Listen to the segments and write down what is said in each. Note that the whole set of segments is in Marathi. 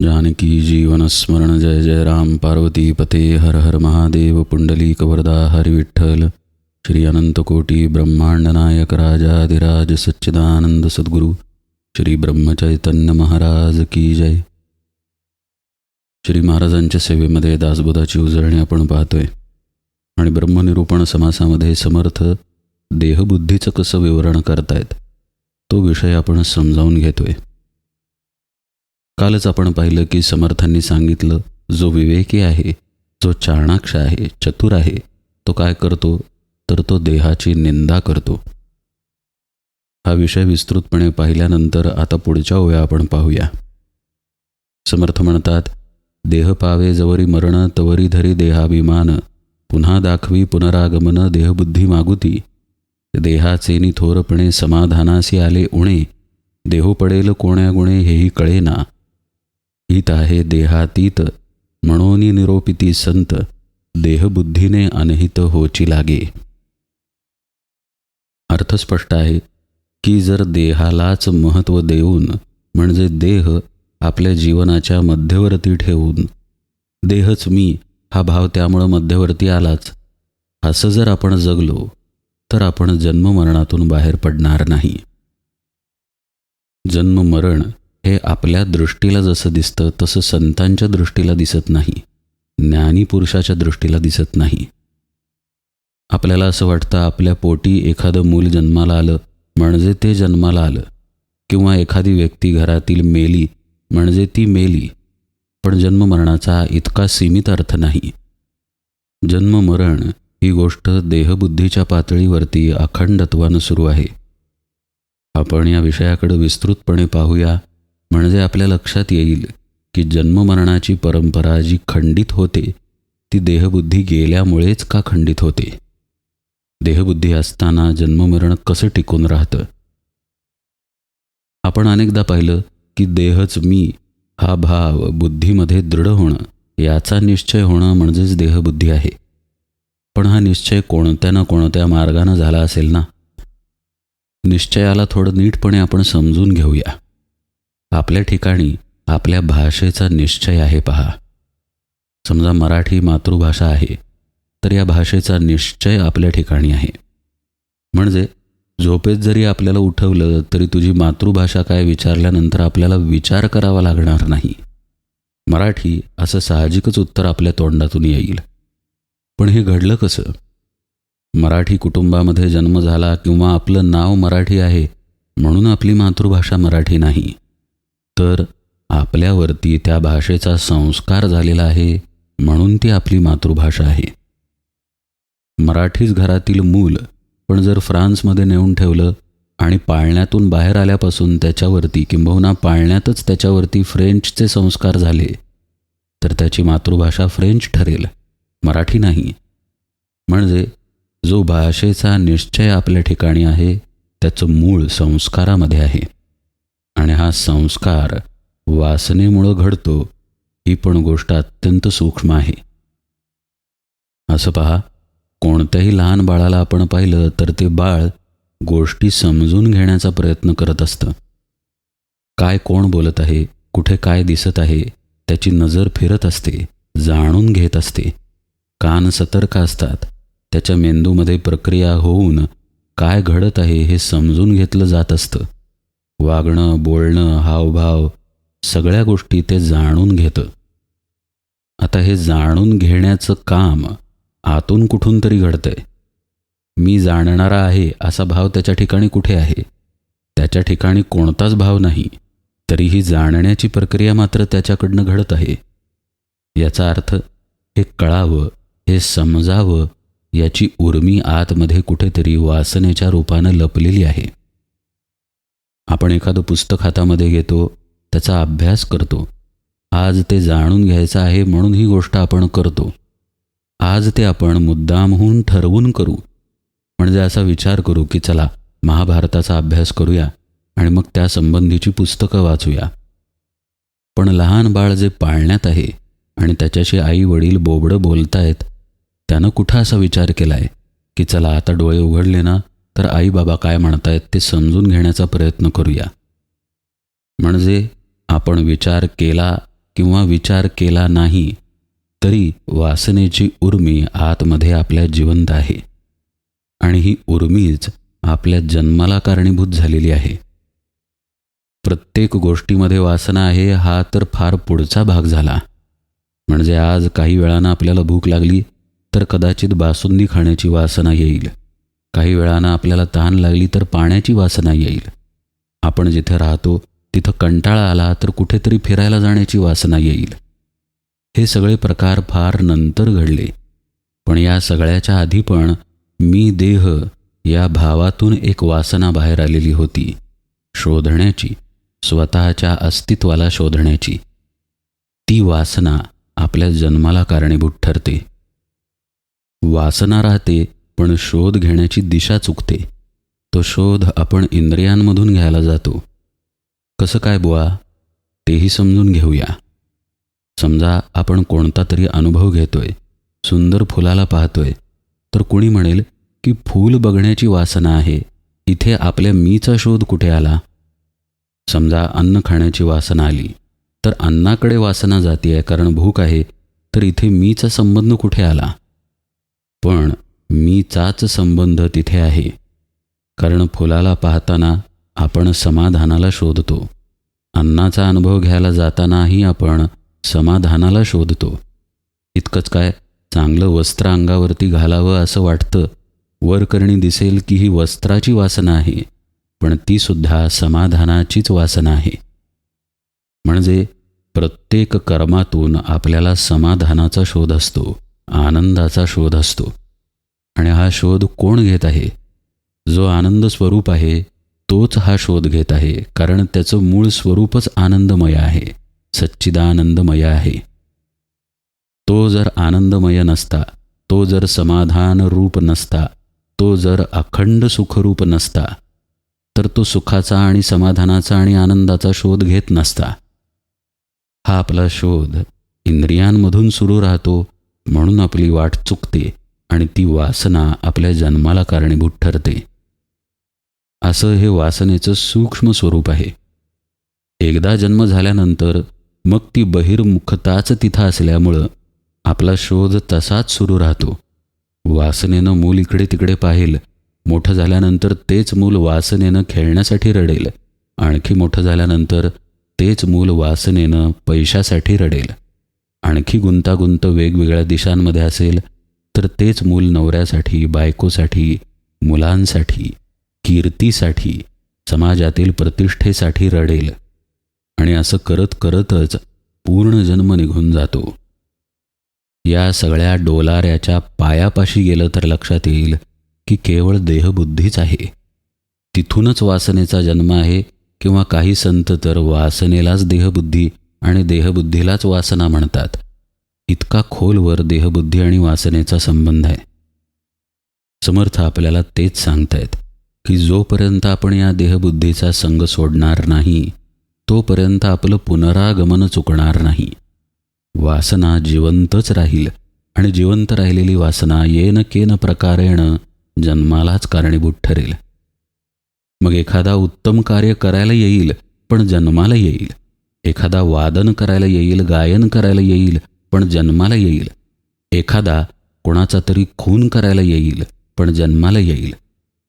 जानकी जीवन स्मरण जय जय राम पार्वती पते हर हर महादेव पुंडलीक वरदा हरि विठ्ठल श्री अनंत कोटी ब्रह्मांड नायक राजाधिराज सच्चिदानंद सद्गुरु श्री ब्रह्मचैतन्य महाराज की जय. श्री महाराजांच्या सेवेमध्ये दासबोधाची उजळणी आपण पाहतोय आणि ब्रह्मनिरूपण समासामध्ये समर्थ देहबुद्धीचं कसं विवरण करतायत तो विषय आपण समजावून घेतोय. कालच आपण पाहिलं की समर्थांनी सांगितलं जो विवेकी आहे, जो चाणाक्ष आहे, चतुर आहे, तो काय करतो तर तो देहाची निंदा करतो. हा विषय विस्तृतपणे पाहिल्यानंतर आता पुढच्या ओव्या आपण पाहूया. समर्थ म्हणतात, देह पावे जवरी मरण तवरी धरी देहाभिमान, पुन्हा दाखवी पुनरागमन देहबुद्धी मागुती, देहाचे थोरपणे समाधानासी आले उणे, देहो पडेल कोण्या गुणे हेही कळेना, हित आहे देहातीत म्हणून निरोपिती संत, देहबुद्धीने अनहित होची लागे. अर्थ स्पष्ट आहे की जर देहालाच महत्त्व देऊन म्हणजे देह आपल्या जीवनाच्या मध्यवर्ती ठेवून देहच मी हा भाव त्यामुळं मध्यवर्ती आलाच असं जर आपण जगलो तर आपण जन्ममरणातून बाहेर पडणार नाही. जन्ममरण हे आपल्या दृष्टीला जसं दिसतं तसं संतांच्या दृष्टीला दिसत नाही, ज्ञानी पुरुषाच्या दृष्टीला दिसत नाही. आपल्याला असं वाटतं आपल्या पोटी एखादं मूल जन्माला आलं म्हणजे ते जन्माला आलं, किंवा एखादी व्यक्ती घरातील मेली म्हणजे ती मेली, पण जन्ममरणाचा इतका सीमित अर्थ नाही. जन्ममरण ही गोष्ट देहबुद्धीच्या पातळीवरती अखंडत्वानं सुरू आहे. आपण या विषयाकडे विस्तृतपणे पाहूया म्हणजे आपल्या लक्षात येईल की जन्ममरणाची परंपरा जी खंडित होते ती देहबुद्धी गेल्यामुळेच का खंडित होते. देहबुद्धी असताना जन्ममरण कसं टिकून राहतं. आपण अनेकदा पाहिलं की देहच मी हा भाव बुद्धीमध्ये दृढ होणं, याचा निश्चय होणं म्हणजेच देहबुद्धी आहे. पण हा निश्चय कोणत्या ना कोणत्या मार्गानं झाला असेल ना. निश्चयाला थोडं नीटपणे आपण समजून घेऊया. आपल्या ठिकाणी आपल्या भाषेचा निश्चय आहे पहा. समजा मराठी मातृभाषा आहे तर या भाषेचा निश्चय आपल्या ठिकाणी आहे. म्हणजे झोपेत जरी आपल्याला उठवलं तरी तुझी मातृभाषा काय विचारल्यानंतर आपल्याला विचार करावा लागणार नाही. मराठी असं साहजिकच उत्तर आपल्या तोंडातून येईल. पण हे घडलं कसं? मराठी कुटुंबामध्ये जन्म झाला किंवा आपलं नाव मराठी आहे म्हणून आपली मातृभाषा मराठी नाही, तर आपल्यावरती त्या भाषेचा संस्कार झालेला आहे म्हणून ती आपली मातृभाषा आहे. मराठीच घरातील मूल पण जर फ्रान्समध्ये नेऊन ठेवलं आणि पाळण्यातून बाहेर आल्यापासून त्याच्यावरती किंबहुना पाळण्यातच त्याच्यावरती फ्रेंचचे संस्कार झाले तर त्याची मातृभाषा फ्रेंच ठरेल, मराठी नाही. म्हणजे जो भाषेचा निश्चय आपल्या ठिकाणी आहे त्याचं मूळ संस्कारामध्ये आहे आणि हा संस्कार वासनेमुळं घडतो, ही पण गोष्ट अत्यंत सूक्ष्म आहे. असं पहा, कोणत्याही लहान बाळाला आपण पाहिलं तर ते बाळ गोष्टी समजून घेण्याचा प्रयत्न करत असतं. काय कोण बोलत आहे, कुठे काय दिसत आहे त्याची नजर फिरत असते, जाणून घेत असते. कान सतर्क असतात, त्याच्या मेंदूमध्ये प्रक्रिया होऊन काय घडत आहे हे समजून घेतलं जात असतं. वागणं, बोलणं, हावभाव सगळ्या गोष्टी ते जाणून घेतं. आता हे जाणून घेण्याचं काम आतून कुठून तरी घडतंय. मी जाणणारा आहे असा भाव त्याच्या ठिकाणी कुठे आहे? त्याच्या ठिकाणी कोणताच भाव नाही, तरीही जाणण्याची प्रक्रिया मात्र त्याच्याकडनं घडत आहे. याचा अर्थ हे कळावं, हे समजावं याची उर्मी आतमध्ये कुठेतरी वासनेच्या रूपानं लपलेली आहे. आपण एखादं पुस्तक हातामध्ये घेतो, त्याचा अभ्यास करतो. आज ते जाणून घ्यायचं आहे म्हणून ही गोष्ट आपण करतो. आज ते आपण मुद्दामहून ठरवून करू. म्हणजे असा विचार करू की चला महाभारताचा अभ्यास करूया आणि मग त्यासंबंधीची पुस्तकं वाचूया. पण लहान बाळ जे पाळण्यात आहे आणि त्याच्याशी आई वडील बोबडं बोलतायत, त्यानं कुठं असा विचार केला आहे की चला आता डोळे उघडले ना तर आई बाबा काय म्हणतायत ते समजून घेण्याचा प्रयत्न करूया. म्हणजे आपण विचार केला किंवा विचार केला नाही तरी वासनेची उर्मी आतमध्ये आपल्या जिवंत आहे आणि ही उर्मीच आपल्या जन्माला कारणीभूत झालेली आहे. प्रत्येक गोष्टीमध्ये वासना आहे हा तर फार पुढचा भाग झाला. म्हणजे आज काही वेळानं आपल्याला भूक लागली तर कदाचित बासुंदी खाण्याची वासना येईल. काही वेळानं आपल्याला तहान लागली तर पाण्याची वासना येईल. आपण जिथे राहतो तिथं कंटाळा आला तर कुठेतरी फिरायला जाण्याची वासना येईल. हे सगळे प्रकार फार नंतर घडले. पण या सगळ्याच्या आधी पण मी देह या भावातून एक वासना बाहेर आलेली होती, शोधण्याची, स्वतःच्या अस्तित्वाला शोधण्याची. ती वासना आपल्या जन्माला कारणीभूत ठरते. वासना राहते पण शोध घेण्याची दिशा चुकते. तो शोध आपण इंद्रियांमधून घ्यायला जातो. कसं काय बुवा, तेही समजून घेऊया. समजा आपण कोणता तरी अनुभव घेतोय, सुंदर फुलाला पाहतोय, तर कुणी म्हणेल की फूल बघण्याची वासना आहे, इथे आपल्या मीचा शोध कुठे आला? समजा अन्न खाण्याची वासना आली तर अन्नाकडे वासना जाती आहे कारण भूक आहे, तर इथे मीचा संबंध कुठे आला? पण मीचाच संबंध तिथे आहे, कारण फुलाला पाहताना आपण समाधानाला शोधतो. अन्नाचा अनुभव घ्यायला जातानाही आपण समाधानाला शोधतो. इतकंच काय, चांगलं वस्त्र अंगावरती घालावं असं वाटतं, वरकरणी दिसेल की ही वस्त्राची वासना आहे, पण ती सुद्धा समाधानाचीच वासना आहे. म्हणजे प्रत्येक कर्मातून आपल्याला समाधानाचा शोध असतो, आनंदाचा शोध असतो. आणि हा शोध कोण घेत आहे? जो आनंद स्वरूप आहे तोच हा शोध घेत आहे, कारण त्याचं मूळ स्वरूपच आनंदमय आहे, सच्चिदानंदमय आहे. तो जर आनंदमय नसता, तो जर समाधान रूप नसता, तो जर अखंड सुखरूप नसता, तर तो सुखाचा आणि समाधानाचा आणि आनंदाचा शोध घेत नसता. हा आपला शोध इंद्रियांमधून सुरू राहतो, म्हणून आपली वाट चुकते आणि ती वासना आपल्या जन्माला कारणीभूत ठरते. असं हे वासनेचं सूक्ष्म स्वरूप आहे. एकदा जन्म झाल्यानंतर मग ती बहिर्मुखताच तिथं असल्यामुळं आपला शोध तसाच सुरू राहतो. वासनेनं मूल इकडे तिकडे पाहिल, मोठं झाल्यानंतर तेच मूल वासनेनं खेळण्यासाठी रडेल, आणखी मोठं झाल्यानंतर तेच मूल वासनेनं पैशासाठी रडेल, आणखी गुंतागुंत वेगवेगळ्या दिशांमध्ये असेल तर तेच मूल नवऱ्यासाठी, बायकोसाठी, मुलांसाठी, कीर्तीसाठी, समाजातील प्रतिष्ठेसाठी रडेल. आणि असं करत करतच पूर्ण जन्म निघून जातो. या सगळ्या डोलाऱ्याच्या पायापाशी गेलं तर लक्षात येईल की केवळ देहबुद्धीच आहे. तिथूनच वासनेचा जन्म आहे, किंवा काही संत तर वासनेलाच देहबुद्धी आणि देहबुद्धीलाच वासना म्हणतात. इतका खोलवर देहबुद्धी आणि वासनेचा संबंध आहे. समर्थ आपल्याला तेच सांगतायत की जोपर्यंत आपण या देहबुद्धीचा संग सोडणार नाही तोपर्यंत आपलं पुनरागमन चुकणार नाही. वासना जिवंतच राहील आणि जिवंत राहिलेली वासना येन केन प्रकारेण जन्मालाच कारणीभूत ठरेल. मग एखादा उत्तम कार्य करायला येईल पण जन्माला येईल, एखादा वादन करायला येईल, गायन करायला येईल पण जन्माला येईल, एखादा कोणाचा तरी खून करायला येईल पण जन्माला येईल,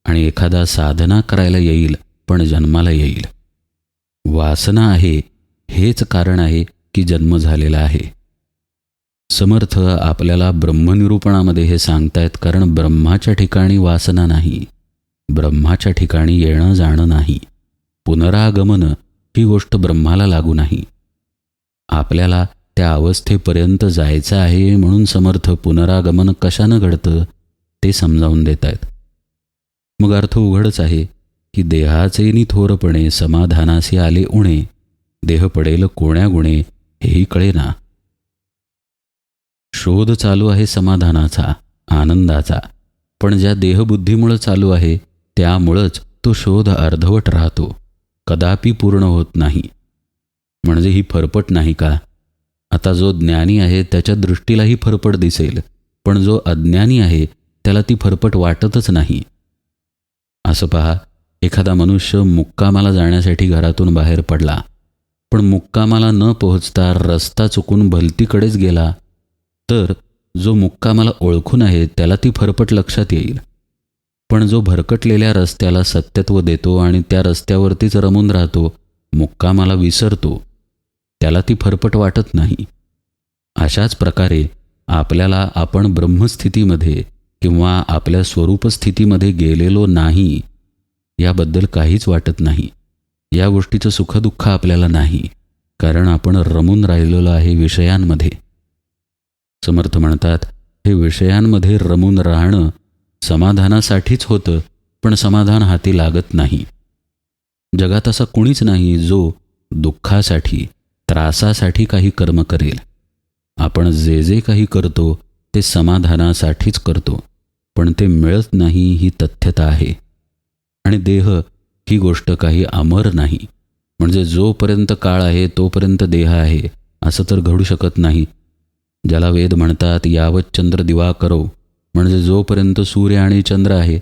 आणि एखादा साधना करायला येईल पण जन्माला येईल. वासना आहे हेच कारण आहे की जन्म झालेला आहे. समर्थ आपल्याला ब्रह्मनिरूपणामध्ये हे सांगतायत, कारण ब्रह्माच्या ठिकाणी वासना नाही, ब्रह्माच्या ठिकाणी येणं जाणं नाही, पुनरागमन ही गोष्ट ब्रह्माला लागू नाही. आपल्याला त्या अवस्थेपर्यंत जायचं आहे, म्हणून समर्थ पुनरागमन कशानं घडतं ते समजावून देत आहेत. मग अर्थ उघडच आहे की देहाचेनी थोरपणे समाधानासी आले उणे, देह पडेल कोण्या गुणे हेही कळेना. शोध चालू आहे समाधानाचा, आनंदाचा, पण ज्या देहबुद्धीमुळं चालू आहे त्यामुळंच तो शोध अर्धवट राहतो, कदापि पूर्ण होत नाही. म्हणजे ही फरफट नाही का? आता जो ज्ञानी आहे त्याच्या दृष्टीला ही फरफट दिसेल, पण जो अज्ञानी आहे त्याला ती फरफट वाटतच नाही. असं पहा, एखादा मनुष्य मुक्कामाला जाण्यासाठी घरातून बाहेर पडला, पण मुक्कामाला न पोहोचता रस्ता चुकून भलतीकडेच गेला तर जो मुक्कामाला ओळखून आहे त्याला ती फरफट लक्षात येईल. पण जो भरकटलेल्या रस्त्याला सत्यत्व देतो आणि त्या रस्त्यावरतीच रमून राहतो, मुक्कामाला विसरतो, त्याला ती फरफट वाटत नाही. अशाच प्रकारे आपल्याला आपण ब्रह्मस्थितीमध्ये किंवा आपल्या स्वरूपस्थितीमध्ये गेलेलो नाही याबद्दल काहीच वाटत नाही. या गोष्टीचं सुखदुःख आपल्याला नाही, कारण आपण रमून राहिलेलो आहे विषयांमध्ये. समर्थ म्हणतात, हे विषयांमध्ये रमून राहणं समाधानासाठीच होतं, पण समाधान हाती लागत नाही. जगात असा कुणीच नाही जो दुःखासाठी, त्रासासाठी काही कर्म करेल. आपण जे जे काही करतो ते समाधानासाठीच करतो, पण ते मिळत नाही ही तथ्यता आहे. आणि देह ही गोष्ट काही अमर नाही. म्हणजे जोपर्यंत काळ आहे तोपर्यंत देह आहे असं तर घडू शकत नाही. ज्याला वेद म्हणतात यावत चंद्र दिवा करो, म्हणजे जोपर्यंत सूर्य आणि चंद्र आहे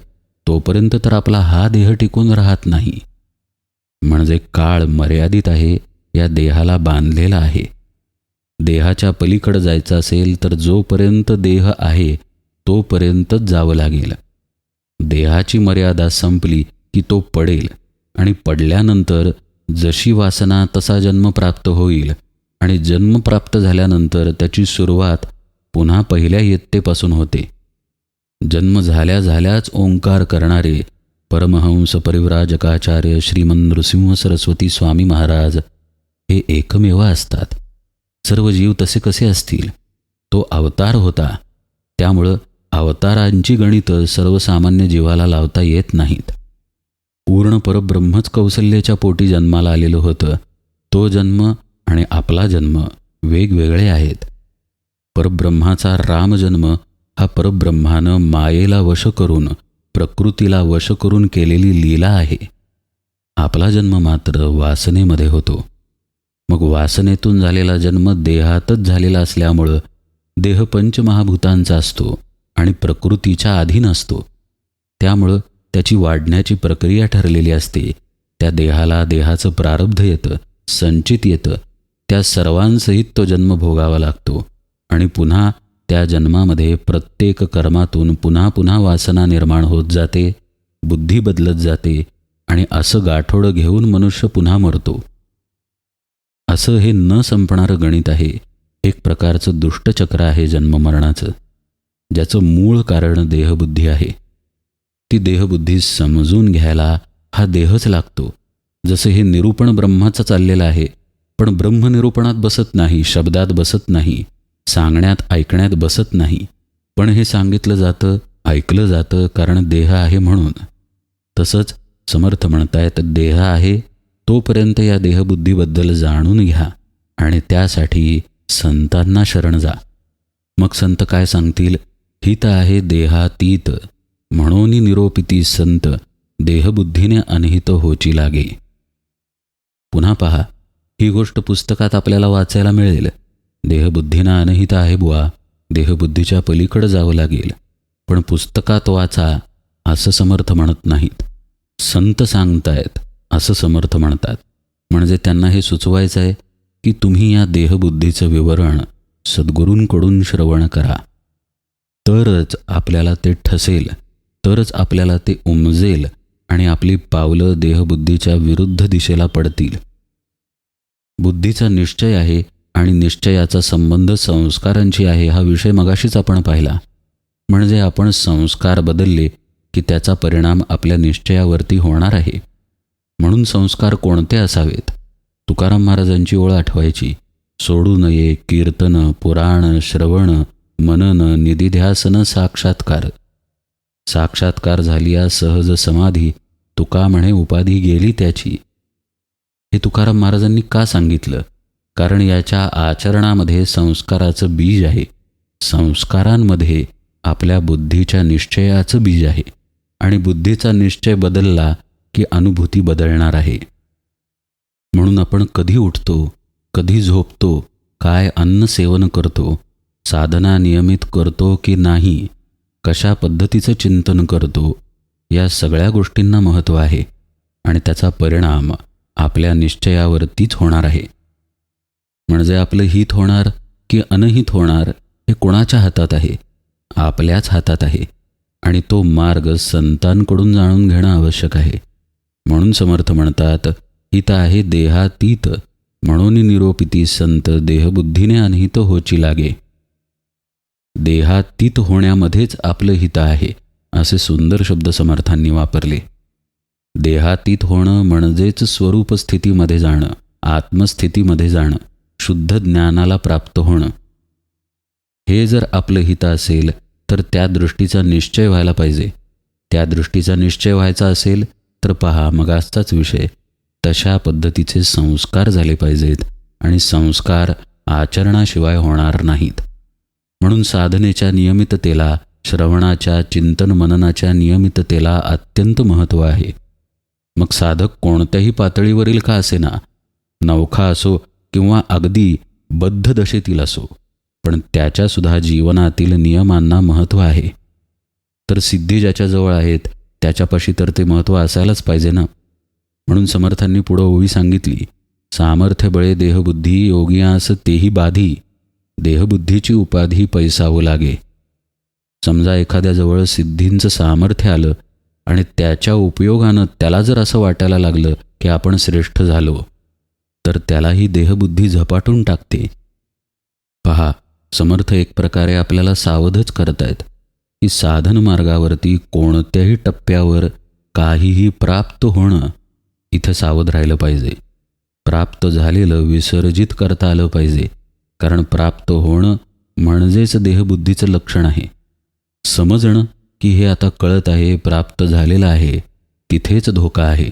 तोपर्यंत तर आपला हा देह टिकून राहत नाही. म्हणजे काळ मर्यादित आहे, या देहाला बांधलेला आहे. देहाच्या पलीकडं जायचं असेल तर जोपर्यंत देह आहे तोपर्यंतच जावं लागेल. देहाची मर्यादा संपली की तो पडेल आणि पडल्यानंतर जशी वासना तसा जन्म प्राप्त होईल आणि जन्म प्राप्त झाल्यानंतर त्याची सुरुवात पुन्हा पहिल्या इयत्तेपासून होते. जन्म झाल्या झाल्याच ओंकार करणारे परमहंस परिव्राजकाचार्य श्रीमन नृसिंह सरस्वती स्वामी महाराज हे एकमेव असतात. सर्व जीव तसे कसे असतील? तो अवतार होता, त्यामुळं अवतारांची गणितं सर्वसामान्य जीवाला लावता येत नाहीत. पूर्ण परब्रह्मच कौसल्याच्या पोटी जन्माला आलेलं होतं. तो जन्म आणि आपला जन्म वेगवेगळे आहेत. परब्रह्माचा रामजन्म हा परब्रह्मानं मायेला वश करून, प्रकृतीला वश करून केलेली लीला आहे. आपला जन्म मात्र वासनेमध्ये होतो. मग वासनेतून झालेला जन्म देहातच झालेला असल्यामुळं देह पंचमहाभूतांचा असतो आणि प्रकृतीच्या अधीन असतो. त्यामुळं त्याची वाढण्याची प्रक्रिया ठरलेली असते. त्या देहाला देहाचं प्रारब्ध येतं, संचित येतं. त्या सर्वांसहित तो जन्म भोगावा लागतो आणि पुन्हा त्या जन्मामध्ये प्रत्येक कर्मातून पुन्हा पुन्हा वासना निर्माण होत जाते, बुद्धी बदलत जाते आणि असं गाठोडं घेऊन मनुष्य पुन्हा मरतो. असं हे न संपणारं गणित आहे. एक प्रकारचं दुष्टचक्र आहे जन्ममरणाचं, ज्याचं मूळ कारण देहबुद्धी आहे. ती देहबुद्धी समजून घ्यायला हा देहच लागतो. जसं हे निरूपण ब्रह्माचं चाललेलं आहे, पण ब्रह्मनिरूपणात बसत नाही, शब्दात बसत नाही, सांगण्यात ऐकण्यात बसत नाही. पण हे सांगितलं जातं, ऐकलं जातं, कारण देह आहे म्हणून. तसंच समर्थ म्हणतायत, देह आहे तोपर्यंत या देहबुद्धीबद्दल जाणून घ्या आणि त्यासाठी संतांना शरण जा. मग संत काय सांगतील? हित आहे देहातीत, म्हणून निरोपिती संत, देहबुद्धीने अनहित होची लागे. पुन्हा पहा, ही गोष्ट पुस्तकात आपल्याला वाचायला मिळेल. देहबुद्धीना अनहित आहे बुवा, देहबुद्धीच्या पलीकडे जावं लागेल. पण पुस्तकात वाचा असं समर्थ म्हणत नाहीत. संत सांगतायत असं समर्थ म्हणतात. म्हणजे त्यांना हे सुचवायचं आहे की तुम्ही या देहबुद्धीचं विवरण सद्गुरूंकडून श्रवण करा, तरच आपल्याला ते ठसेल, तरच आपल्याला ते उमजेल आणि आपली पावलं देहबुद्धीच्या विरुद्ध दिशेला पडतील. बुद्धीचा निश्चय आहे आणि निश्चयाचा संबंध संस्कारांशी आहे. हा विषय मगाशीच आपण पाहिला. म्हणजे आपण संस्कार बदलले की त्याचा परिणाम आपल्या निश्चयावरती होणार आहे. म्हणून संस्कार कोणते असावेत? तुकाराम महाराजांची ओळ आठवायची. सोडू नये कीर्तन, पुराण, श्रवण, मनन, निधिध्यासन, साक्षात्कार. साक्षात्कार झालिया सहज समाधी, तुका म्हणे उपाधी गेली त्याची. हे तुकाराम महाराजांनी का सांगितलं? कारण याच्या आचरणामध्ये संस्काराचं बीज आहे. संस्कारांमध्ये आपल्या बुद्धीच्या निश्चयाचं बीज आहे आणि बुद्धीचा निश्चय बदलला की अनुभूती बदलणार आहे. म्हणून आपण कधी उठतो, कधी झोपतो, काय अन्न सेवन करतो, साधना नियमित करतो की नाही, कशा पद्धतीचं चिंतन करतो, या सगळ्या गोष्टींना महत्त्व आहे आणि त्याचा परिणाम आपल्या निश्चयावरतीच होणार आहे. म्हणजे आपलं हित होणार की अनहित होणार हे कोणाच्या हातात आहे? आपल्याच हातात आहे. आणि तो मार्ग संतांकडून जाणून घेणं आवश्यक आहे. म्हणून समर्थ म्हणतात, हित आहे देहातीत, म्हणून निरोपिती संत देहबुद्धीने अनहित होची लागे. देहातीत होण्यामध्येच आपलं हित आहे, असे सुंदर शब्द समर्थांनी वापरले. देहातीत होणं म्हणजेच स्वरूप स्थितीमध्ये जाणं, आत्मस्थितीमध्ये जाणं, शुद्ध ज्ञानाला प्राप्त होणं. हे जर आपलं हित असेल तर त्या दृष्टीचा निश्चय व्हायला पाहिजे. त्या दृष्टीचा निश्चय व्हायचा असेल तर पहा, मग आजचाच विषय, तशा पद्धतीचे संस्कार झाले पाहिजेत आणि संस्कार आचरणाशिवाय होणार नाहीत. म्हणून साधनेच्या नियमिततेला, श्रवणाच्या, चिंतन मननाच्या नियमिततेला अत्यंत महत्त्व आहे. मग साधक कोणत्याही पातळीवरील का असेना, नवखा असो किंवा अगदी बद्ध दशेतील असो, पण त्याच्यासुद्धा जीवनातील नियमांना महत्त्व आहे. तर सिद्धी ज्याच्याजवळ आहेत त्याच्यापाशी तर ते महत्त्व असायलाच पाहिजे ना. म्हणून समर्थांनी पुढं ओवी सांगितली, सामर्थ्य बळे देहबुद्धी योगियास तेही बाधी, देहबुद्धीची उपाधी पैसावं लागे. समजा एखाद्याजवळ सिद्धींचं सामर्थ्य आलं आणि त्याच्या उपयोगानं त्याला जर असं वाटायला लागलं की आपण श्रेष्ठ झालो, तर त्यालाही देहबुद्धी झपाटून टाकते. पहा, समर्थ एक प्रकारे आपल्याला सावधच करतायत की साधन मार्गावरती कोणत्याही टप्प्यावर काहीही प्राप्त होणं, इथं सावध राहिलं पाहिजे. प्राप्त झालेलं विसर्जित करता आलं पाहिजे, कारण प्राप्त होणं म्हणजेच देहबुद्धीचं लक्षण आहे. समजणं की हे आता कळत आहे, प्राप्त झालेलं आहे, तिथेच धोका आहे.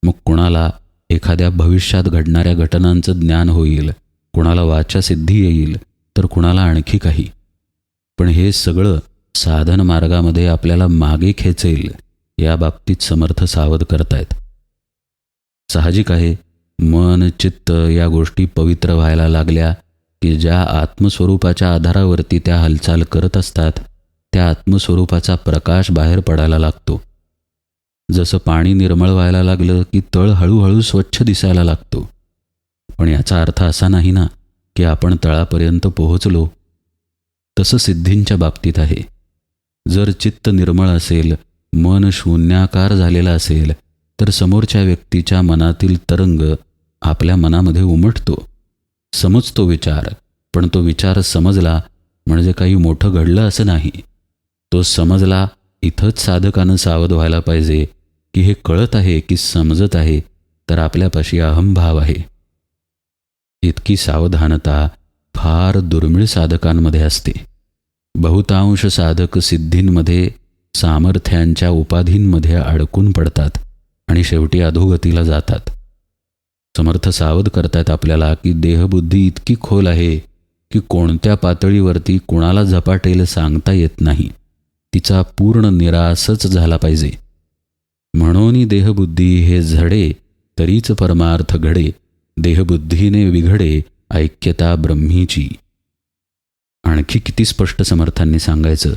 मग कुणाला एखाद्या भविष्यात घडणाऱ्या घटनांचं ज्ञान होईल, कुणाला वाचासिद्धी येईल, तर कुणाला आणखी काही. पण हे सगळं साधन मार्गामध्ये आपल्याला मागे खेचेल, या बाबतीत समर्थ सावध करतायत. साहजिक आहे, मन चित्त या गोष्टी पवित्र व्हायला लागल्या की ज्या आत्मस्वरूपाच्या आधारावरती त्या हालचाल करत असतात, त्या आत्मस्वरूपाचा प्रकाश बाहेर पडायला लागतो. जसं पाणी निर्मळ व्हायला लागलं की तळ हळूहळू स्वच्छ दिसायला लागतो. पण याचा अर्थ असा नाही ना की आपण तळापर्यंत पोहोचलो. तसं सिद्धींच्या बाबतीत आहे. जर चित्त निर्मळ असेल, मन शून्याकार झालेलं असेल, तर समोरच्या व्यक्तीच्या मनातील तरंग आपल्या मनामध्ये उमटतो. समजतो विचार, पण तो विचार समजला म्हणजे काही मोठं घडलं असं नाही. तो समजला, इथंच साधकानं सावध व्हायला पाहिजे की हे कळत आहे की समजत आहे, तर आपल्यापाशी अहंभाव आहे. इतकी सावधानता फार दुर्मिळ साधकांमध्ये असते. बहुतांश साधक सिद्धींमध्ये सामर्थ्यांच्या उपाधींमध्ये अडकून पडतात आणि शेवटी अधोगतीला जातात. समर्थ सावध करतात आपल्याला की देहबुद्धी इतकी खोल आहे की कोणत्या पातळीवरती कुणाला झपाटेल सांगता येत नाही. तिचा पूर्ण निरासच झाला पाहिजे. म्हणून देहबुद्धी हे झडे तरीच परमार्थ घडे, देहबुद्धीने विघडे ऐक्यता ब्रह्मीची. आणखी किती स्पष्ट समर्थांनी सांगायचं.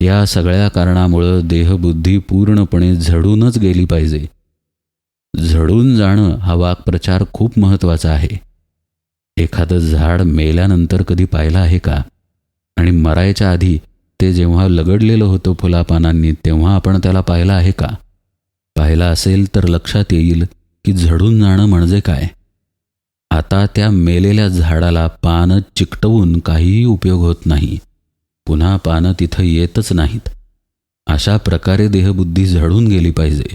या सगळ्या कारणामुळं देहबुद्धी पूर्णपणे झडूनच गेली पाहिजे. झडून जाणं हा वाक्प्रचार खूप महत्त्वाचा आहे. एखादं झाड मेल्यानंतर कधी पाहिलं आहे का? आणि मरायच्या आधी ते जेव्हा लगडलेलं होतं फुलापानांनी, तेव्हा आपण त्याला पाहिलं आहे का? पाहिलं असेल तर लक्षात येईल की झडून जाणं म्हणजे काय. आता त्या मेलेल्या झाडाला पानं चिकटवून काहीही उपयोग होत नाही. पुन्हा पानं तिथं येतच नाहीत. अशा प्रकारे देहबुद्धी झडून गेली पाहिजे,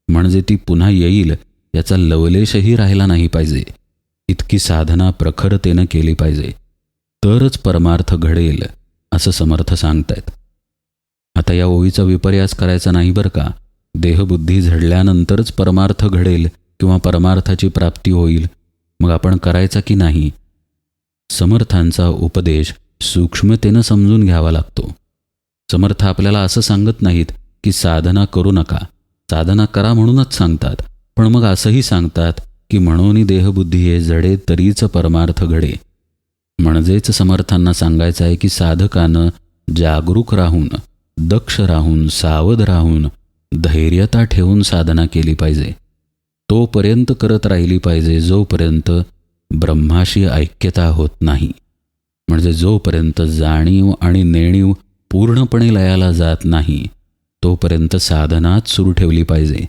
म्हणजे ती पुन्हा येईल याचा लवलेशही राहिला नाही पाहिजे. इतकी साधना प्रखरतेनं केली पाहिजे, तरच परमार्थ घडेल, असं समर्थ सांगतायत. आता या ओवीचा विपर्यास करायचा नाही बरं का. देहबुद्धी झडल्यानंतरच परमार्थ घडेल किंवा परमार्थाची प्राप्ती होईल, मग आपण करायचा की नाही? समर्थांचा उपदेश सूक्ष्मतेनं समजून घ्यावा लागतो. समर्थ आपल्याला असं सांगत नाहीत की साधना करू नका, साधना करा म्हणूनच सांगतात. पण मग असंही सांगतात की म्हणून देहबुद्धी हे जडे तरीच परमार्थ घडे. म्हणजेच समर्थांना सांगायचं आहे की साधकानं जागरूक राहून, दक्ष राहून, सावध राहून, धैर्यता ठेवून साधना केली पाहिजे. तोपर्यंत करत राहिली पाहिजे जोपर्यंत ब्रह्माशी ऐक्यता होत नाही. म्हणजे जोपर्यंत जाणीव आणि नेणीव पूर्णपणे लयाला जात नाही तोपर्यंत साधनाच सुरू ठेवली पाहिजे.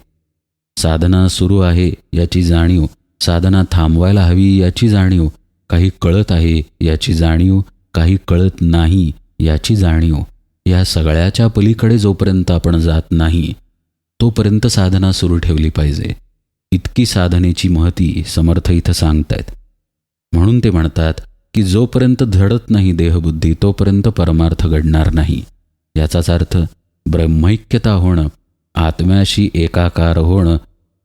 साधना सुरू आहे याची जाणीव, साधना थांबवायला हवी याची जाणीव, काही कळत आहे याची जाणीव, काही कळत नाही याची जाणीव, या सगळ्याच्या पलीकडे जोपर्यंत आपण जात नाही तोपर्यंत साधना सुरू ठेवली पाहिजे. इतकी साधनेची महती समर्थ इथं सांगतायत. म्हणून ते म्हणतात की जोपर्यंत धडत नाही देहबुद्धी तोपर्यंत परमार्थ घडणार नाही. याचाच अर्थ ब्रह्मैक्यता होणं, आत्म्याशी एकाकार होणं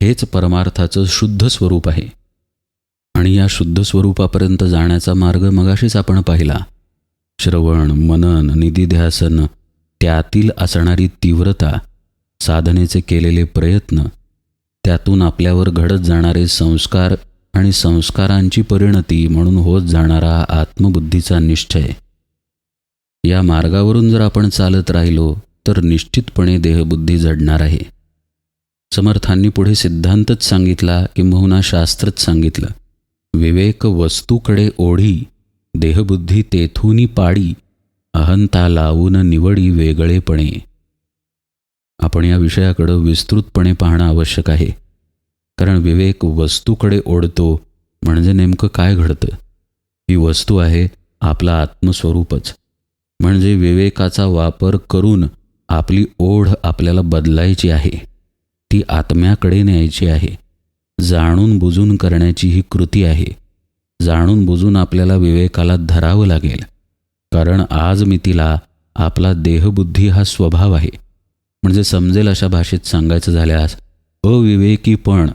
हेच परमार्थाचं शुद्ध स्वरूप आहे. आणि या शुद्ध स्वरूपापर्यंत जाण्याचा मार्ग मगाशीच आपण पाहिला. श्रवण, मनन, निधिध्यासन, त्यातील असणारी तीव्रता, साधनेचे केलेले प्रयत्न, त्यातून आपल्यावर घडत जाणारे संस्कार आणि संस्कारांची परिणती म्हणून होत जाणारा आत्मबुद्धीचा निश्चय. या मार्गावरून जर आपण चालत राहिलो तर निश्चितपणे देहबुद्धी जडणार आहे. समर्थांनी पुढे सिद्धांतच सांगितला किंबहुना शास्त्रच सांगितलं. विवेक वस्तूकडे ओढी, देहबुद्धी तेथूनी पाडी, अहंता लावून निवडी वेगळेपणे. आपण या विषयाकडं विस्तृतपणे पाहणं आवश्यक आहे. कारण विवेक वस्तूकडे ओढतो म्हणजे नेमकं काय घडतं? ही वस्तू आहे आपला आत्मस्वरूपच. म्हणजे विवेकाचा वापर करून आपली ओढ आपल्याला बदलायची आहे, ती आत्म्याकडे न्यायची आहे. जाणून बुजून करण्याची ही कृती आहे. जाणून बुजून आपल्याला विवेकाला धरावं लागेल. कारण आज मितीला आपला देहबुद्धी हा स्वभाव आहे. म्हणजे समजेल अशा भाषेत सांगायचं झाल्यास अविवेकीपण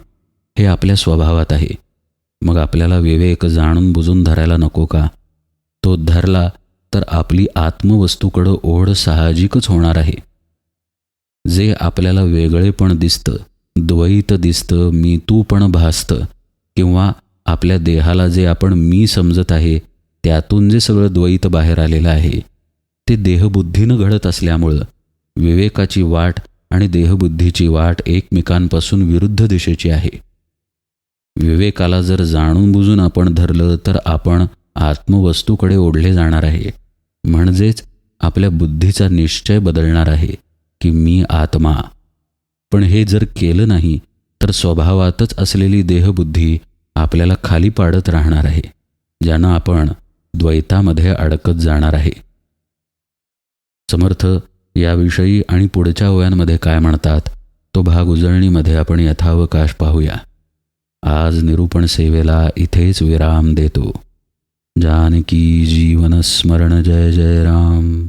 हे आपल्या स्वभावात आहे. मग आपल्याला विवेक जाणून बुजून धरायला नको का? तो धरला तर आपली आत्मवस्तूकडं ओढ साहजिकच होणार आहे. जे आपल्याला वेगळेपण दिसतं, द्वैत दिसतं, मी तू पण भासतं, किंवा आपल्या देहाला जे आपण मी समजत आहे त्यातून जे सगळं द्वैत बाहेर आलेलं आहे ते देहबुद्धीनं घडत असल्यामुळं विवेकाची वाट आणि देहबुद्धीची वाट एकमेकांपासून विरुद्ध दिशेची आहे. विवेकाला जर जाणून बुजून आपण धरलं तर आपण आत्मवस्तूकडे ओढले जाणार आहे. म्हणजेच आपल्या बुद्धीचा निश्चय बदलणार आहे की मी आत्मा. पण हे जर केलं नाही तर स्वभावातच असलेली देहबुद्धी आपल्याला खाली पाडत राहणार आहे, ज्यानं आपण द्वैतामध्ये अडकत जाणार आहे. समर्थ याविषयी आणि पुढच्या ओव्यांमध्ये काय म्हणतात तो भाग उजळणीमध्ये आपण यथावकाश पाहूया. आज निरूपण सेवेला इथेच विराम देतो. जानकी जीवन स्मरण. जय जय राम.